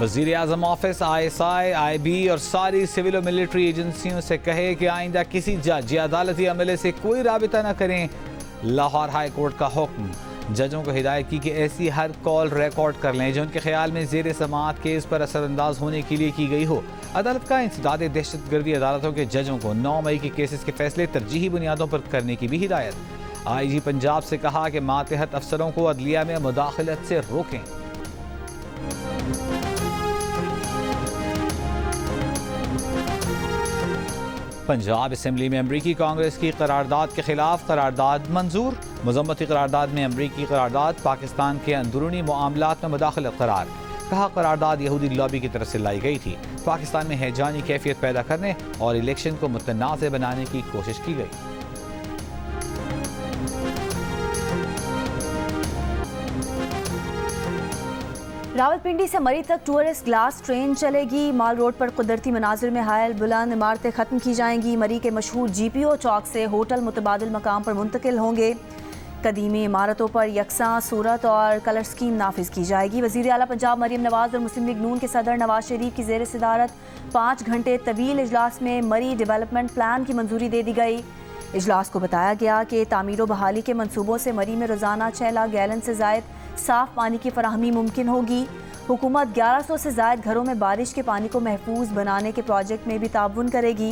वज़ीर आज़म office ISI, IB और सारी सिविल और मिलिट्री एजेंसियों से कहे कि आइंदा किसी जज या अदालती अमले से कोई राबिता न करें। लाहौर हाई कोर्ट का हुक्म। जजों को हिदायत की कि ऐसी हर कॉल रिकॉर्ड कर लें जो उनके ख्याल में ज़ेर समाअत केस पर असरअंदाज होने के लिए की गई हो। अदालत का इंसदाद दहशतगर्दी अदालतों के जजों को 9 मई के केसेस के फैसले तरजीही बुनियादों पर करने की भी हिदायत। IG पंजाब से कहा कि मातहत अफसरों को अदलिया में मुदाखलत से रोकें। पंजाब असेंबली में अमरीकी कांग्रेस की करारदाद के खिलाफ करारदाद मंजूर। मजम्मती करारदाद में अमरीकी करारदाद पाकिस्तान के अंदरूनी मामलात में मुदाखलत करार। कहा करारदाद यहूदी लॉबी की तरफ से लाई गई थी। पाकिस्तान में हैजानी कैफियत पैदा करने और इलेक्शन को मुतनाज़ बनाने की कोशिश की गई। रावलपिंडी से मरी तक टूरिस्ट ग्लास ट्रेन चलेगी। माल रोड पर कुदरती मनाजिर में हायल बुलंद इमारतें ख़त्म की जाएंगी। मरी के मशहूर GPO चौक से होटल मुतबादिल मकाम पर मुंतकिल होंगे। कदीमी इमारतों पर यकसां सूरत और कलर स्कीम नाफिज की जाएगी। वज़ीर आला पंजाब मरीम नवाज और मुस्लिम लीग नून के सदर नवाज शरीफ की ज़ेर सदारत 5 घंटे तवील इजलास में मरी डेवलपमेंट प्लान की मंजूरी दे दी गई। इजलास को बताया गया कि तामीर व बहाली के मनसूबों से मरी में रोज़ाना 6 लाख गैलन से ज़ायद साफ़ पानी की फराहमी मुमकिन होगी। हुकूमत 1100 से ज़ायद घरों में बारिश के पानी को महफूज बनाने के प्रोजेक्ट में भी ताउन करेगी।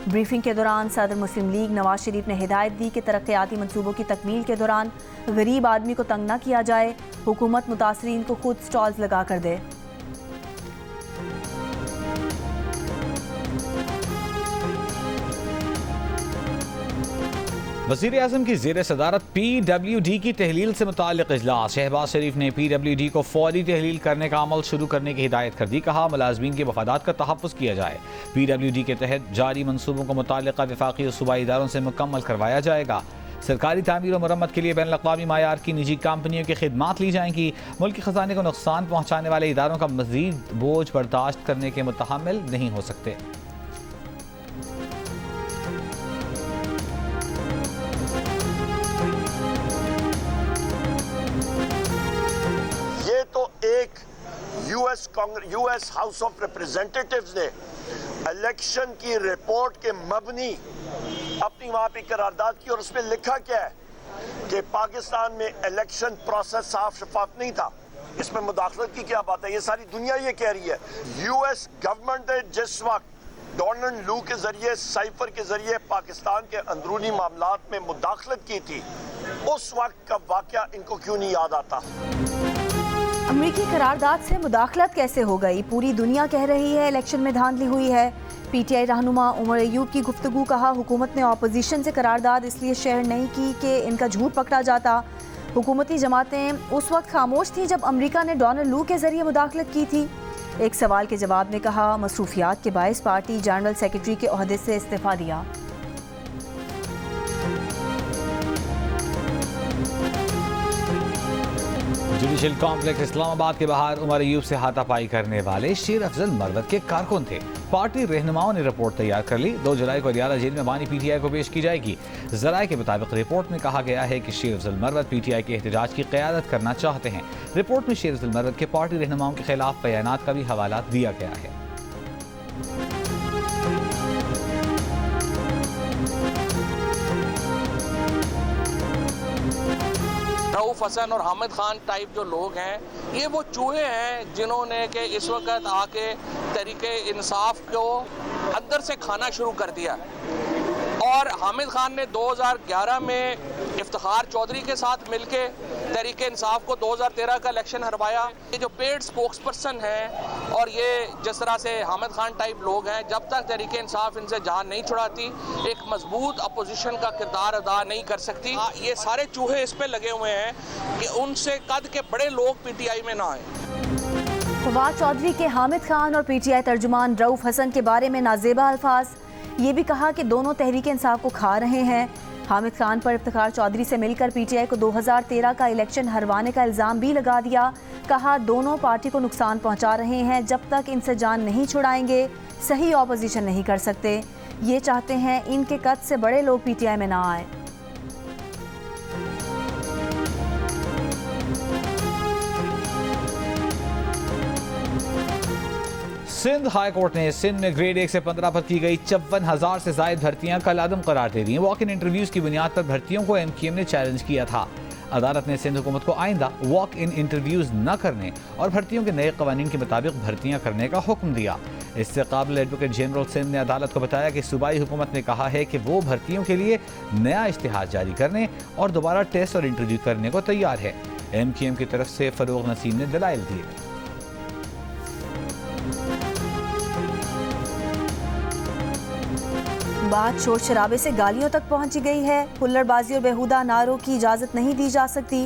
ब्रीफिंग के दौरान सदर मुस्लिम लीग नवाज शरीफ ने हिदायत दी कि तरक्याती मनसूबों की तकमील के दौरान गरीब आदमी को तंग न किया जाए। हुकूमत मुतासरीन को खुद स्टॉल्स लगा कर दे। वज़ीर आज़म की ज़ेर सदारत PWD की तहलील से मुताल्लिक़ इजलास। शहबाज शरीफ ने PWD को फौरी तहलील करने का अमल शुरू करने की हिदायत कर दी। कहा मुलाजमीन के मफादात का तहफ़्फ़ुज़ किया जाए। PWD के तहत जारी मनसूबों को मुताल्लिक़ा वफ़ाक़ी और सूबाई इदारों से मुकम्मल करवाया जाएगा। सरकारी तामीर और मरम्मत के लिए बैनुल अक़वामी मायार की निजी कंपनियों की खिदमात ली जाएंगी। मुल्की ख़जाने को नुकसान पहुँचाने वाले इदारों का मज़ीद बोझ बर्दाश्त करने के मुतहम्मिल नहीं हो सकते। US हाउस ऑफ रिप्रेजेंटेटिव्स ने इलेक्शन की रिपोर्ट के मबनी अपनी वहां पे करारदाद की और उसमें लिखा क्या है कि पाकिस्तान में इलेक्शन प्रोसेस साफ शफाफ नहीं था। इसमें मुदाखलत की क्या बात है? ये सारी दुनिया ये कह रही है। US गवर्नमेंट ने जिस वक्त डोनाल्ड लू के जरिए साइफर के जरिए पाकिस्तान के अंदरूनी मामलात में मुदाखलत की थी, उस वक्त का वाकया इनको क्यों नहीं याद आता? अमरीकी करारदाद से मुदाखलत कैसे हो गई? पूरी दुनिया कह रही है इलेक्शन में धांधली हुई है। PTI रहनुमा उमर अयूब की गुफ्तगू। कहा हुकूमत ने अपोजिशन से करारदाद इसलिए शेयर नहीं की कि इनका झूठ पकड़ा जाता। हुकूमती जमातें उस वक्त खामोश थी जब अमरीका ने डोनाल्ड लू के जरिए मुदाखलत की थी। एक सवाल के जवाब में कहा मसरूफियात के बायस पार्टी जनरल सेक्रेटरी के ओहदे से इस्तीफा दिया। जुडिशल कॉम्प्लेक्स इस्लामाबाद के बाहर उमर अयूब से हाथापाई करने वाले शेर अफजल मरवत के कारकुन थे। पार्टी रहनुमाओं ने रिपोर्ट तैयार कर ली। 2 जुलाई को अलियाला जेल में बानी PTI को पेश की जाएगी। ज़राए के मुताबिक रिपोर्ट में कहा गया है कि शेर अफजल मरवत PTI के एहतजाज की क़यादत करना चाहते हैं। रिपोर्ट में शेर अफजल मरवत के पार्टी रहनुमाओं के खिलाफ बयानात का भी हवाला दिया गया है। रऊफ हसन और हामिद खान टाइप जो लोग हैं, ये वो चूहे हैं जिन्होंने कि इस वक्त आके तरीके इंसाफ को अंदर से खाना शुरू कर दिया। और हामिद खान ने 2011 में इफ्तिखार चौधरी के साथ मिलके तरीके इंसाफ को 2013 का इलेक्शन हरवाया। ये जो पेड स्पोक्स पर्सन हैं और ये जिस तरह से हामिद खान टाइप लोग हैं, जब तक तरीके इंसाफ इनसे जान नहीं छुड़ाती एक मजबूत अपोजिशन का किरदार अदा नहीं कर सकती। ये सारे चूहे इस पे लगे हुए हैं कि उनसे कद के बड़े लोग PTI में ना आए। फवाद चौधरी के हामिद खान और PTI तर्जुमान रऊफ हसन के बारे में नाजेबा अल्फाज। ये भी कहा कि दोनों तहरीक इंसाफ को खा रहे हैं। हामिद खान पर इफ्तिखार चौधरी से मिलकर PTI को 2013 का इलेक्शन हरवाने का इल्ज़ाम भी लगा दिया। कहा दोनों पार्टी को नुकसान पहुंचा रहे हैं। जब तक इनसे जान नहीं छुड़ाएंगे सही ऑपोजिशन नहीं कर सकते। ये चाहते हैं इनके कद से बड़े लोग PTI में ना आए। सिंध हाई कोर्ट ने सिंध में ग्रेड 1 से 15 पर की गई 54,000 से ज्यादा भर्तियां कल आदम करार दे दी। वॉक इन इंटरव्यूज की बुनियाद पर भर्तियों को MQM ने चैलेंज किया था। अदालत ने सिंध हुकूमत को आइंदा वॉक इन इंटरव्यूज न करने और भर्तियों के नए कवानीन के मुताबिक भर्तियां करने का हुक्म दिया। इससे काबिल एडवोकेट जनरल सिंध ने अदालत को बताया कि सूबाई हुकूमत ने कहा है कि वो भर्तियों के लिए नया इश्तिहार जारी करने और दोबारा टेस्ट और इंटरव्यू करने को तैयार है। MQM की तरफ से फरूग नसीम ने दलाइल दिए। बात शोर शराबे से गालियों तक पहुंची गई है। हुल्लड़बाजी और बेहुदा नारों की इजाज़त नहीं दी जा सकती।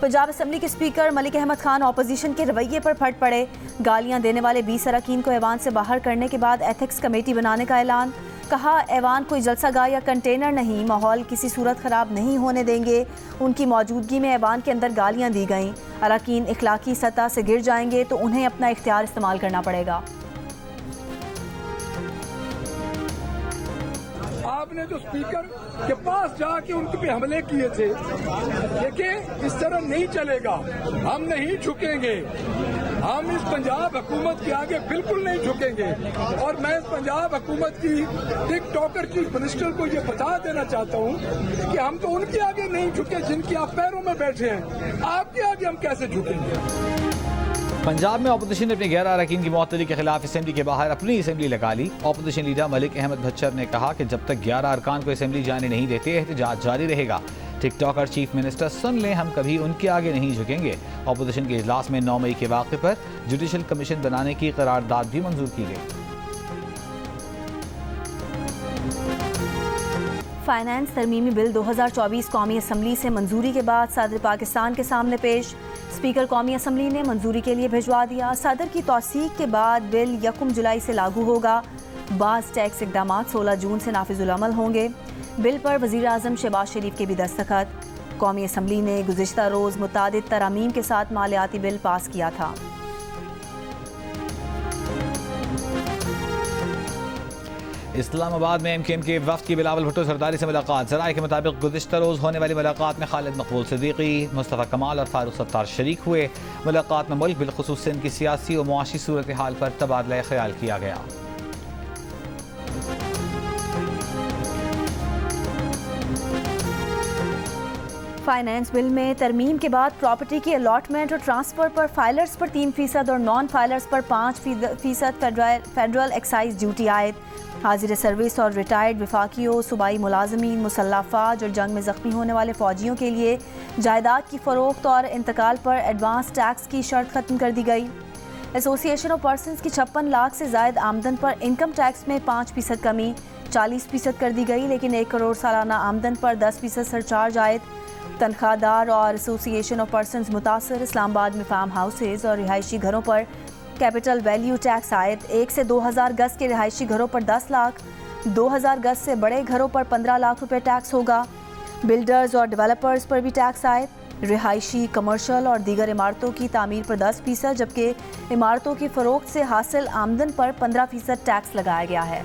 पंजाब असम्बली के स्पीकर मलिक अहमद खान ऑपोजिशन के रवैये पर फट पड़े। गालियां देने वाले 20 अरकान को ऐवान से बाहर करने के बाद एथिक्स कमेटी बनाने का ऐलान। कहा, ऐवान कोई जलसागाह या कंटेनर नहीं, माहौल किसी सूरत ख़राब नहीं होने देंगे। उनकी मौजूदगी में ऐवान के अंदर गालियाँ दी गईं। अरकान इखलाकी सतह से गिर जाएंगे तो उन्हें अपना इख्तियार इस्तेमाल करना पड़ेगा। आपने जो स्पीकर के पास जाके उनके पे हमले किए थे, देखिए इस तरह नहीं चलेगा। हम नहीं झुकेंगे, हम इस पंजाब हुकूमत के आगे बिल्कुल नहीं झुकेंगे। और मैं इस पंजाब हुकूमत की टिकटॉकर चीफ मिनिस्टर को ये बता देना चाहता हूँ कि हम तो उनके आगे नहीं झुके जिनके आप पैरों में बैठे हैं। आपके आगे हम कैसे झुकेंगे? पंजाब में ऑपोजिशन ने अपने 11 अरकान की मअतली के खिलाफ असेंबली के बाहर अपनी असेंबली लगा ली। ऑपोजिशन लीडर मलिक अहमद भच्चर ने कहा कि जब तक 11 अरकान को असेंबली जाने नहीं देते एहतजाज जारी रहेगा। टिकटॉकर चीफ मिनिस्टर सुन लें, हम कभी उनके आगे नहीं झुकेंगे। ऑपोजिशन के इजलास में 9 मई के वाक़े पर जुडिशल कमीशन बनाने की करारदाद भी मंजूर की गई। फाइनेंस तरमीमी बिल 2024 कौमी असम्बली से मंजूरी के बाद सदर पाकिस्तान के सामने पेश। स्पीकर कौमी असम्बली ने मंजूरी के लिए भिजवा दिया। सदर की तौसीक के बाद बिल 1 जुलाई से लागू होगा। बाज़ टैक्स इक़दाम 16 जून से नाफिजुल अमल होंगे। बिल पर वज़ीर आज़म शहबाज शरीफ के भी दस्तखत। कौमी असम्बली ने गुज़िश्ता रोज़ मुतादिद तरामीम के साथ मालियाती बिल पास किया था। इस्लामाबाद में MQM के वफ्द की बिलावल भुट्टो सरदारी से मुलाकात। ज़राए के मुताबिक गुज़िश्ता रोज़ होने वाली मुलाकात में खालिद मकबूल सिद्दीकी, मुस्तफ़ा कमाल और फारूक सत्तार शरीक हुए। मुलाकात में मुल्क बिलखुसूस सिंध की सियासी और मुआशी सूरत हाल पर तबादला ख्याल किया गया। फाइनेंस बिल में तरमीम के बाद प्रॉपर्टी की अलॉटमेंट और ट्रांसफ़र पर फाइलर्स पर 3% और नॉन फाइलर्स पर 5% फेडरल एक्साइज ड्यूटी आयद। हाजिर सर्विस और रिटायर्ड वफाकियों, सूबाई मुलाजमीन, मुसल्लह अफवाज और जंग में ज़ख्मी होने वाले फ़ौजियों के लिए जायदाद की फ़रोख्त और इंतकाल पर एडवांस टैक्स की शर्त ख़त्म कर दी गई। एसोसिएशन ऑफ पर्सनस की 56 लाख से ज़ायद आमदन पर इनकम टैक्स में 5% कमी 40% कर दी गई, लेकिन 1 करोड़ सालाना आमदन पर 10% सरचार्ज आयद। तनख्वाहदार और एसोसिएशन ऑफ पर्सनस मुतासर इस्लामाबाद में फार्म हाउसेज और रिहायशी घरों पर कैपिटल वैल्यू टैक्स आयद। 1 से 2000 गज के रिहायशी घरों पर 10 लाख, 2000 गज से बड़े घरों पर 15 लाख रुपए टैक्स होगा। बिल्डर्स और डेवलपर्स पर भी टैक्स आयद। रिहायशी, कमर्शल और दीगर इमारतों की तामीर पर 10%, जबकि इमारतों की फ़रोख्त से हासिल आमदन पर 15% टैक्स लगाया गया है।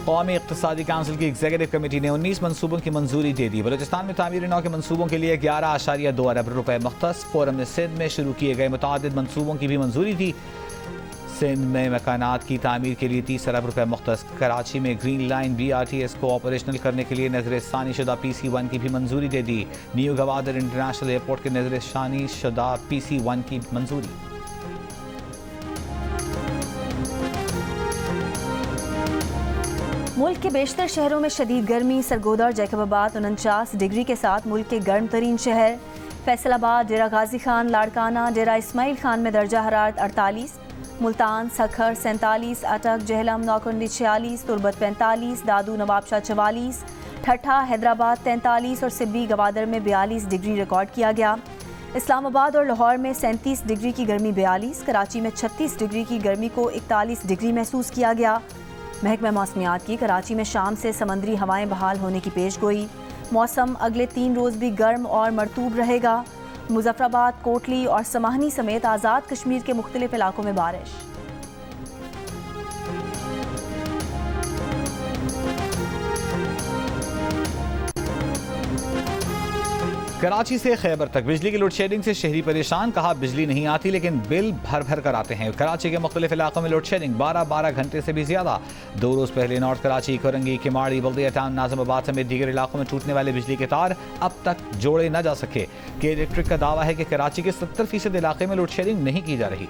कौमी इक़्तिसादी काउंसिल की एग्जीक्यूटिव कमेटी ने 19 मनसूबों की मंजूरी दे दी। बलूचिस्तान में तामीर नौ के मनसूबों के लिए 11.2 अरब रुपए मुख्तस। फोरम ने सिंध में शुरू किए गए मुतादिद मनसूबों की भी मंजूरी दी। सिंध में मकानात की तामीर के लिए 30 अरब रुपए मुख्तस। कराची में ग्रीन लाइन BRTS को ऑपरेशनल करने के लिए नजरसानी शुदा PC1 की भी मंजूरी दे दी। न्यू गवादर इंटरनेशनल एयरपोर्ट के नजरसानी शुदा PC1 की मंजूरी। मुल्क के बेशतर शहरों में शदीद गर्मी। सरगोदा और जैकबाबाद 49 डिग्री के साथ मुल्क के गर्म तरीन शहर। फैसलाबाद, डेरा गाजी खान, लाड़काना, डेरा इस्माइल खान में दर्जा हरारत 48। मुल्तान, सखर 47, अटक, जहलम, नौकुंडी 46, तुर्बत 45, दादू नवाबशाह 44, ठट्ठा हैदराबाद 43 और सिब्बी गवादर में 42 डिग्री रिकॉर्ड किया गया। इस्लामाबाद और लाहौर में 37 डिग्री की गर्मी 42, कराची में 36 डिग्री की गर्मी को 41 डिग्री महसूस किया गया। महकमा मौसमियात की कराची में शाम से समंदरी हवाएं बहाल होने की पेशगोई। मौसम अगले 3 रोज़ भी गर्म और मरतूब रहेगा। मुजफ्फराबाद, कोटली और समाहनी समेत आज़ाद कश्मीर के मुख्तलिफ इलाकों में बारिश। कराची से खैबर तक बिजली की लोड शेडिंग से शहरी परेशान, कहा बिजली नहीं आती लेकिन बिल भर भर कर आते हैं। कराची के मुख्तलिफ इलाकों में लोड शेडिंग 12-12 घंटे से भी ज्यादा। 2 रोज पहले नॉर्थ कराची, कोरंगी, किमाड़ी, बल्दिया टाउन, नाजिमाबाद समेत दीगर इलाकों में टूटने वाले बिजली के तार अब तक जोड़े न जा सके। के इलेक्ट्रिक का दावा है कि कराची के 70% इलाके में लोड शेडिंग नहीं की जा रही।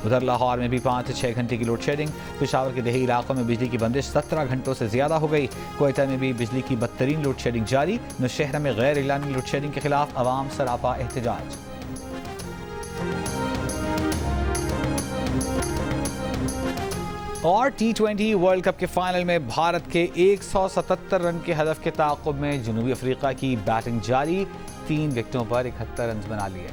उधर लाहौर में भी 5 से 6 घंटे की लोड शेडिंग। पेशावर के देही इलाकों में बिजली की बंदिश 17 घंटों से ज्यादा हो गई। क्वेटा में भी बिजली की बदतरीन लोड शेडिंग जारी। नौशहरा में गैर इलानी लोड शेडिंग के खिलाफ अवाम सरापा एहतजाज। और T20 वर्ल्ड कप के फाइनल में भारत के 177 रन के हदफ के ताक़ुब में जनूबी अफ्रीका की बैटिंग जारी। 3 विकेटों पर 71 रन बना लिए।